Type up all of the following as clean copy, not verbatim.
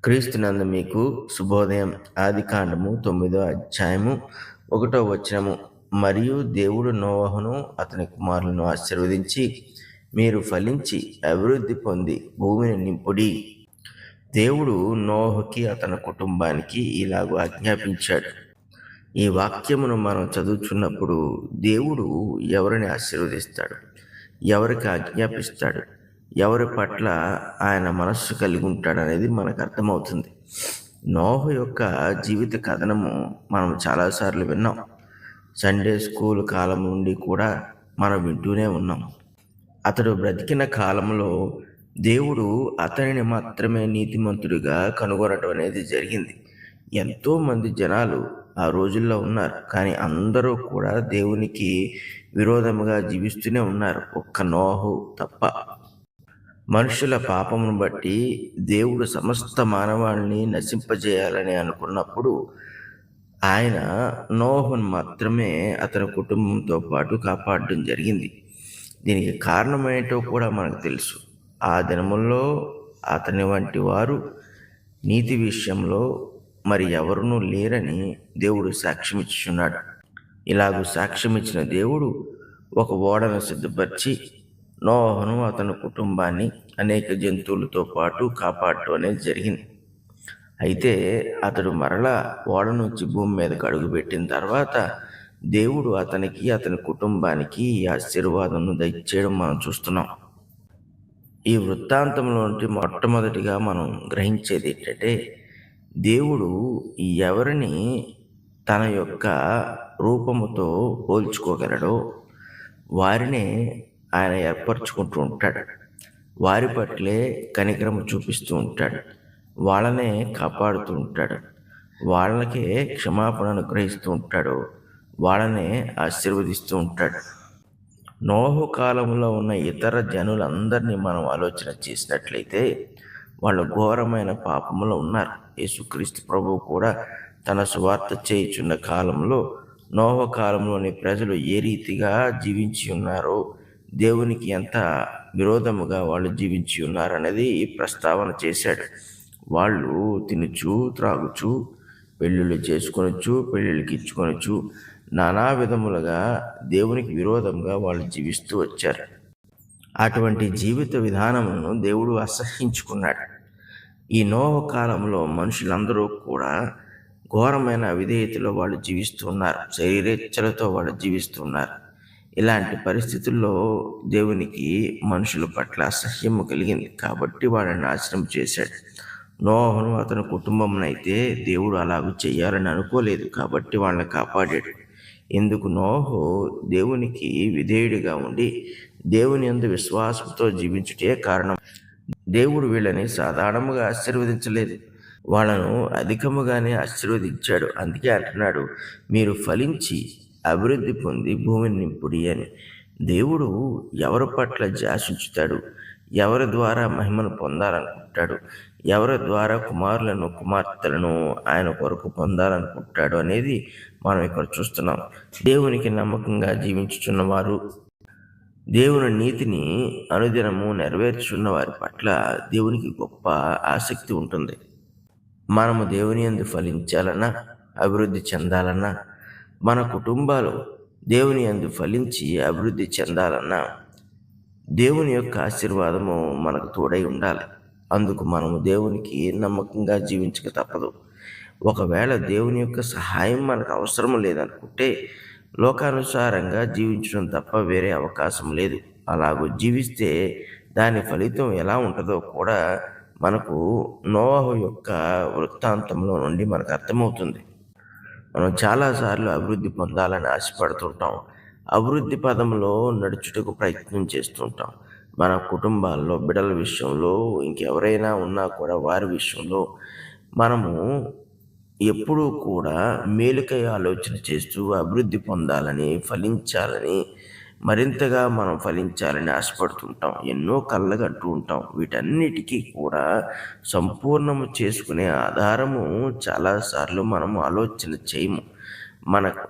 క్రీస్తునందు మీకు శుభోదయం. ఆదికాండము 9వ అధ్యాయము 1వ వచనము. మరియు దేవుడు నోవహును అతని కుమారులను ఆశీర్వదించి, మీరు ఫలించి అభివృద్ధి పొంది భూమిని నింపుడి. దేవుడు నోవహుకి అతని కుటుంబానికి ఇలాగూ ఆజ్ఞాపించాడు. ఈ వాక్యమును మనం చదువుతున్నప్పుడు దేవుడు ఎవరిని ఆశీర్వదిస్తాడు, ఎవరికి ఆజ్ఞాపిస్తాడు, ఎవరి పట్ల ఆయన మనస్సు కలిగి ఉంటాడనేది మనకు అర్థమవుతుంది. నోహు యొక్క జీవిత కథనము మనం చాలాసార్లు విన్నాం. సండే స్కూల్ కాలం నుండి కూడా మనం వింటూనే ఉన్నాం. అతడు బ్రతికిన కాలంలో దేవుడు అతనిని మాత్రమే నీతిమంతుడిగా కనుగొనడం అనేది జరిగింది. ఎంతోమంది జనాలు ఆ రోజుల్లో ఉన్నారు, కానీ అందరూ కూడా దేవునికి విరోధముగా జీవిస్తూనే ఉన్నారు, ఒక్క నోహు తప్ప. మనుషుల పాపమును బట్టి దేవుడు సమస్త మానవాళిని నశింపజేయాలని అనుకున్నప్పుడు ఆయన నోహును మాత్రమే అతని కుటుంబంతో పాటు కాపాడడం జరిగింది. దీనికి కారణమేంటో కూడా మనకు తెలుసు. ఆ దినముల్లో అతని వంటి వారు నీతి విషయంలో మరి ఎవరునూ లేరని దేవుడు సాక్ష్యమిచ్చుచున్నాడు. ఇలాగూ సాక్ష్యమిచ్చిన దేవుడు ఒక ఓడను సిద్ధపరిచి నోహును అతని కుటుంబాన్ని అనేక జంతువులతో పాటు కాపాడటం అనేది జరిగింది. అయితే అతడు మరలా ఓడ నుంచి భూమి మీదకు అడుగుపెట్టిన తర్వాత దేవుడు అతనికి అతని కుటుంబానికి ఈ ఆశీర్వాదం దయచేయడం మనం చూస్తున్నాం. ఈ వృత్తాంతంలో నుండి మొట్టమొదటిగా మనం గ్రహించేది ఏంటంటే, దేవుడు ఎవరిని తన యొక్క రూపముతో పోల్చుకోగలడో వారినే ఆయన ఏర్పరచుకుంటూ ఉంటాడు. వారి పట్లే కనికరము చూపిస్తూ ఉంటాడు, వాళ్ళనే కాపాడుతూ ఉంటాడు, వాళ్ళకే క్షమాపణ అనుగ్రహిస్తూ ఉంటాడు, వాళ్ళనే ఆశీర్వదిస్తూ ఉంటాడు. నోహు కాలంలో ఉన్న ఇతర జనులందరినీ మనం ఆలోచన చేసినట్లయితే వాళ్ళు ఘోరమైన పాపములో ఉన్నారు. యేసుక్రీస్తు ప్రభువు కూడా తన సువార్త చేయుచున్న కాలంలో నోహు కాలంలోని ప్రజలు ఏ రీతిగా జీవించి ఉన్నారో, దేవునికి ఎంత విరోధముగా వాళ్ళు జీవించి ఉన్నారనేది ప్రస్తావన చేశాడు. వాళ్ళు తినుచు త్రాగుచు పెళ్ళిళ్ళు చేసుకొనొచ్చు, పెళ్ళిళ్ళకి ఇచ్చుకొనొచ్చు, నానా విధములుగా దేవునికి విరోధంగా వాళ్ళు జీవిస్తూ వచ్చారు. అటువంటి జీవిత విధానమును దేవుడు అసహ్యించుకున్నాడు. ఈ నోహు కాలంలో మనుషులందరూ కూడా ఘోరమైన అవిధేయతలో వాళ్ళు జీవిస్తున్నారు, శరీరేచ్ఛలతో వాళ్ళు జీవిస్తున్నారు. ఇలాంటి పరిస్థితుల్లో దేవునికి మనుషుల పట్ల అసహ్యము కలిగింది, కాబట్టి వాళ్ళని నాశనం చేశాడు. నోహును అతని కుటుంబంనైతే దేవుడు అలాగూ చేయాలని అనుకోలేదు, కాబట్టి వాళ్ళని కాపాడాడు. ఎందుకు? నోహు దేవునికి విధేయుడిగా ఉండి దేవుని యందు విశ్వాసంతో జీవించుటే కారణం. దేవుడు వీళ్ళని సాధారణంగా ఆశీర్వదించలేదు, వాళ్ళను అధికముగానే ఆశీర్వదించాడు. అందుకే అంటున్నాడు, మీరు ఫలించి అభివృద్ధి పొంది భూమిని నింపుడి అని. దేవుడు ఎవరి పట్ల జాశించుతాడు, ఎవరి ద్వారా మహిమను పొందాలనుకుంటాడు, ఎవరి ద్వారా కుమారులను కుమార్తెలను ఆయన కొరకు పొందాలనుకుంటాడు అనేది మనం ఇక్కడ చూస్తున్నాం. దేవునికి నమ్మకంగా జీవించుచున్న వారు, దేవుని నీతిని అనుదినము నెరవేర్చున్న వారి పట్ల దేవునికి గొప్ప ఆసక్తి ఉంటుంది. మనము దేవుని యందు ఫలించాలన్నా, అభివృద్ధి చెందాలన్నా, మన కుటుంబాలు దేవుని యందు ఫలించి అభివృద్ధి చెందాలన్నా దేవుని యొక్క ఆశీర్వాదము మనకు తోడై ఉండాలి. అందుకు మనము దేవునికి నమ్మకంగా జీవించక తప్పదు. ఒకవేళ దేవుని యొక్క సహాయం మనకు అవసరం లేదనుకుంటే లోకానుసారంగా జీవించడం తప్ప వేరే అవకాశం లేదు. అలాగూ జీవిస్తే దాని ఫలితం ఎలా ఉంటుందో కూడా మనకు నోవహు యొక్క వృత్తాంతంలో నుండి మనకు అర్థమవుతుంది. మనం చాలాసార్లు అభివృద్ధి పొందాలని ఆశపడుతుంటాం, అభివృద్ధి పదంలో నడుచుటకు ప్రయత్నం చేస్తుంటాం. మన కుటుంబాల్లో బిడ్డల విషయంలో, ఇంకెవరైనా ఉన్నా కూడా వారి విషయంలో మనము ఎప్పుడూ కూడా మేలుకై ఆలోచన చేస్తూ అభివృద్ధి పొందాలని, ఫలించాలని, మరింతగా మనం ఫలించాలని ఆశపడుతుంటాం. ఎన్నో కళ్ళగంటూ ఉంటాం. వీటన్నిటికీ కూడా సంపూర్ణము చేసుకునే ఆధారము చాలాసార్లు మనం ఆలోచన చేయము.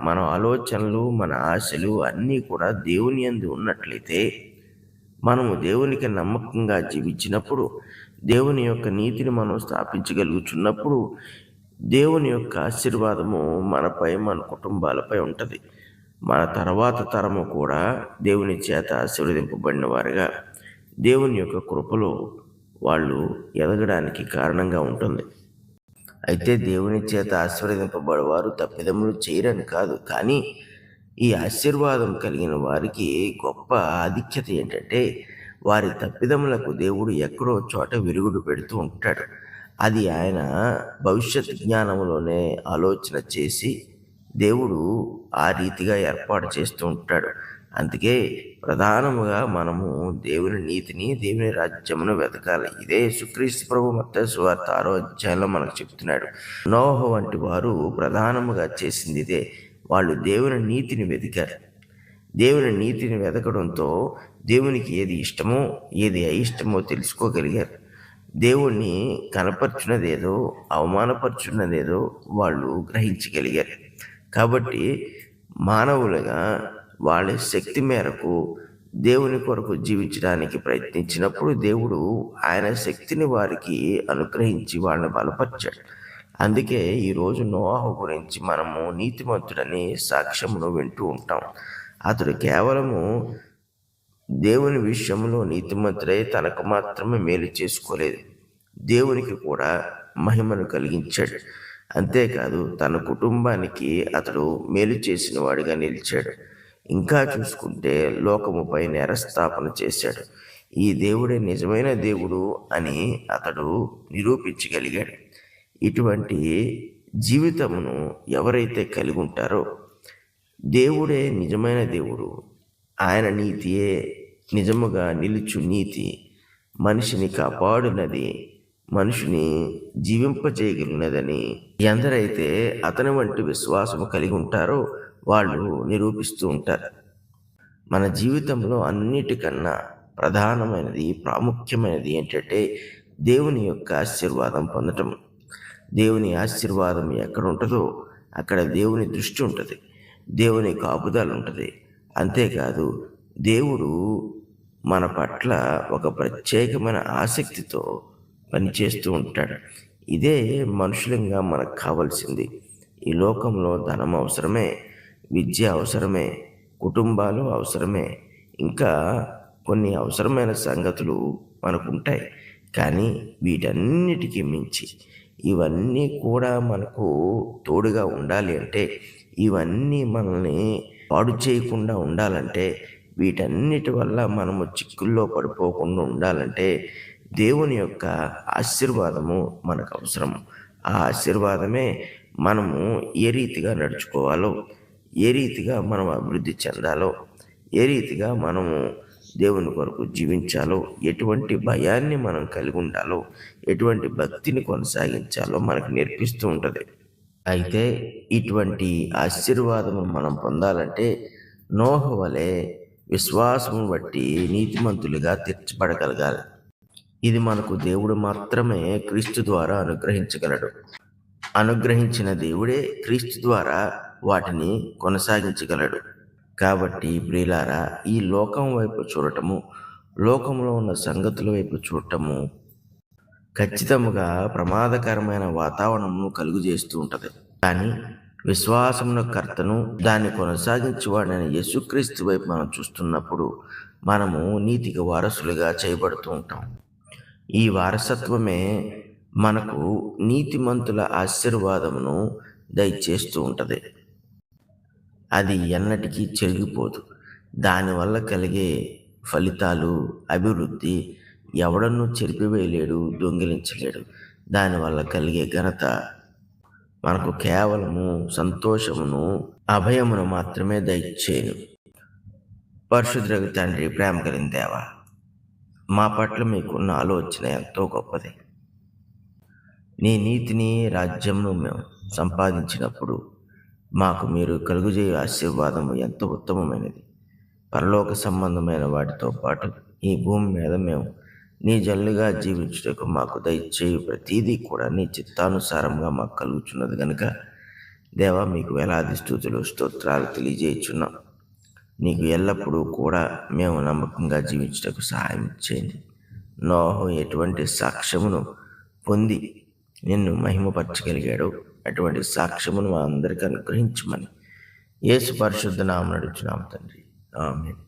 మన ఆలోచనలు, మన ఆశలు అన్నీ కూడా దేవుని యందు ఉన్నట్లయితే, మనము దేవునికి నమ్మకంగా జీవించినప్పుడు దేవుని యొక్క నీతిని మనం స్థాపించగలుగుతున్నప్పుడు దేవుని యొక్క ఆశీర్వాదము మనపై, మన కుటుంబాలపై ఉంటుంది. మన తర్వాత తరము కూడా దేవుని చేత ఆశీర్వదింపబడిన వారుగా దేవుని యొక్క కృపలో వాళ్ళు ఎదగడానికి కారణంగా ఉంటుంది. అయితే దేవుని చేత ఆశీర్వదింపబడేవారు తప్పిదములు చేయరని కాదు, కానీ ఈ ఆశీర్వాదం కలిగిన వారికి గొప్ప ఆధిక్యత ఏంటంటే వారి తప్పిదములకు దేవుడు ఎక్కడో చోట విరుగుడు పెడుతూ ఉంటాడు. అది ఆయన భవిష్యత్ జ్ఞానంలోనే ఆలోచన చేసి దేవుడు ఆ రీతిగా ఏర్పాటు చేస్తూ ఉంటాడు. అందుకే ప్రధానముగా మనము దేవుని నీతిని, దేవుని రాజ్యమును వెతకాలి. ఇదే యేసుక్రీస్తు ప్రభు మత్తయి సువార్త 6వ అధ్యాయంలో మనకు చెప్తున్నాడు. నోవహు వంటి వారు ప్రధానముగా చేసింది ఇదే. వాళ్ళు దేవుని నీతిని వెతికారు. దేవుని నీతిని వెతకడంతో దేవునికి ఏది ఇష్టమో ఏది అయిష్టమో తెలుసుకోగలిగారు. దేవుణ్ణి కనపరుచున్నదేదో అవమానపరుచున్నదేదో వాళ్ళు గ్రహించగలిగారు. కాబట్టి మానవులుగా వాళ్ళ శక్తి మేరకు దేవుని కొరకు జీవించడానికి ప్రయత్నించినప్పుడు దేవుడు ఆయన శక్తిని వారికి అనుగ్రహించి వాళ్ళని బలపరిచాడు. అందుకే ఈరోజు నోవాహు గురించి మనము నీతిమంతుడని సాక్ష్యమును వింటూ ఉంటాం. అతడు కేవలము దేవుని విషయంలో నీతిమంతుడై తనకు మాత్రమే మేలు చేసుకోలేదు, దేవునికి కూడా మహిమను కలిగించాడు. అంతేకాదు తన కుటుంబానికి అతడు మేలు చేసిన వాడిగా నిలిచాడు. ఇంకా చూసుకుంటే లోకముపై నేరస్థాపన చేశాడు. ఈ దేవుడే నిజమైన దేవుడు అని అతడు నిరూపించగలిగాడు. ఇటువంటి జీవితమును ఎవరైతే కలిగి ఉంటారో దేవుడే నిజమైన దేవుడు, ఆయన నీతియే నిజముగా నిలుచు నీతి, మనిషిని కాపాడునది, మనిషిని జీవింపజేయగలిగినదని ఎందరైతే అతని వంటి విశ్వాసము కలిగి ఉంటారో వాళ్ళు నిరూపిస్తూ ఉంటారు. మన జీవితంలో అన్నిటికన్నా ప్రధానమైనది, ప్రాముఖ్యమైనది ఏంటంటే దేవుని యొక్క ఆశీర్వాదం పొందటం. దేవుని ఆశీర్వాదం ఎక్కడ ఉంటుందో అక్కడ దేవుని దృష్టి ఉంటుంది, దేవుని కాపుదల ఉంటుంది. అంతేకాదు దేవుడు మన పట్ల ఒక ప్రత్యేకమైన ఆసక్తితో పనిచేస్తూ ఉంటాడు. ఇదే మనుషులంగా మనకు కావాల్సింది. ఈ లోకంలో ధనం అవసరమే, విద్య అవసరమే, కుటుంబాలు అవసరమే, ఇంకా కొన్ని అవసరమైన సంగతులు మనకు ఉంటాయి. కానీ వీటన్నిటికీ మించి ఇవన్నీ కూడా మనకు తోడుగా ఉండాలి అంటే, ఇవన్నీ మనల్ని పాడు చేయకుండా ఉండాలంటే, వీటన్నిటి వల్ల మనము చిక్కుల్లో పడిపోకుండా ఉండాలంటే దేవుని యొక్క ఆశీర్వాదము మనకు అవసరం. ఆ ఆశీర్వాదమే మనము ఏ రీతిగా నడుచుకోవాలో, ఏ రీతిగా మనం అభివృద్ధి చెందాలో, ఏ రీతిగా మనము దేవుని కొరకు జీవించాలో, ఎటువంటి భయాన్ని మనం కలిగి ఉండాలో, ఎటువంటి భక్తిని కొనసాగించాలో మనకు నేర్పిస్తూ ఉంటుంది. అయితే ఇటువంటి ఆశీర్వాదము మనం పొందాలంటే నోహు వలె విశ్వాసము బట్టి నీతిమంతులుగా తీర్చబడగలగాలి. ఇది మనకు దేవుడు మాత్రమే క్రీస్తు ద్వారా అనుగ్రహించగలడు. అనుగ్రహించిన దేవుడే క్రీస్తు ద్వారా వాటిని కొనసాగించగలడు. కాబట్టి ప్రియులారా, ఈ లోకం వైపు చూడటము, లోకంలో ఉన్న సంగతుల వైపు చూడటము ఖచ్చితంగా ప్రమాదకరమైన వాతావరణమును కలుగజేస్తూ ఉంటుంది. కానీ విశ్వాసమున కర్తను దాన్ని కొనసాగించేవాడైన యేసుక్రీస్తు వైపు మనం చూస్తున్నప్పుడు మనము నీతికి వారసులుగా చేయబడుతూ ఉంటాం. ఈ వారసత్వమే మనకు నీతిమంతుల ఆశీర్వాదమును దయచేస్తూ ఉంటుంది. అది ఎన్నటికీ చెరిగిపోదు. దానివల్ల కలిగే ఫలితాలు, అభివృద్ధి ఎవడన్నూ చెరిపివేయలేడు, దొంగిలించలేడు. దానివల్ల కలిగే ఘనత మనకు కేవలము సంతోషమును, అభయమును మాత్రమే దయచేయను. పరిశుద్ధుడగు తండ్రి, ప్రేమ కలిగిన దేవా, మా పట్ల మీకున్న ఆలోచన ఎంతో గొప్పది. నీ నీతిని, రాజ్యమును మేము సంపాదించినప్పుడు మాకు మీరు కలుగజేయ ఆశీర్వాదము ఎంతో ఉత్తమమైనది. పరలోక సంబంధమైన వాటితో పాటు ఈ భూమి మీద మేము నీ జల్లుగా జీవించుటకు మాకు దయచేయు ప్రతీదీ కూడా నీ చిత్తానుసారంగా మాకు కలుగుచున్నది కనుక దేవా, మీకు వేలాది స్తుతులు, స్తోత్రాలు తెలియజేయుచున్నాం. నీకు ఎల్లప్పుడూ కూడా మేము నమ్మకంగా జీవించుటకు సహాయం చేయండి. నోహు ఎటువంటి సాక్ష్యమును పొంది నిన్ను మహిమపరచగలిగాడు, అటువంటి సాక్ష్యమును మా అందరికీ అనుగ్రహించమని యేసు పరిశుద్ధ నామమున అడుగుచున్నాము తండ్రి. ఆమేన్.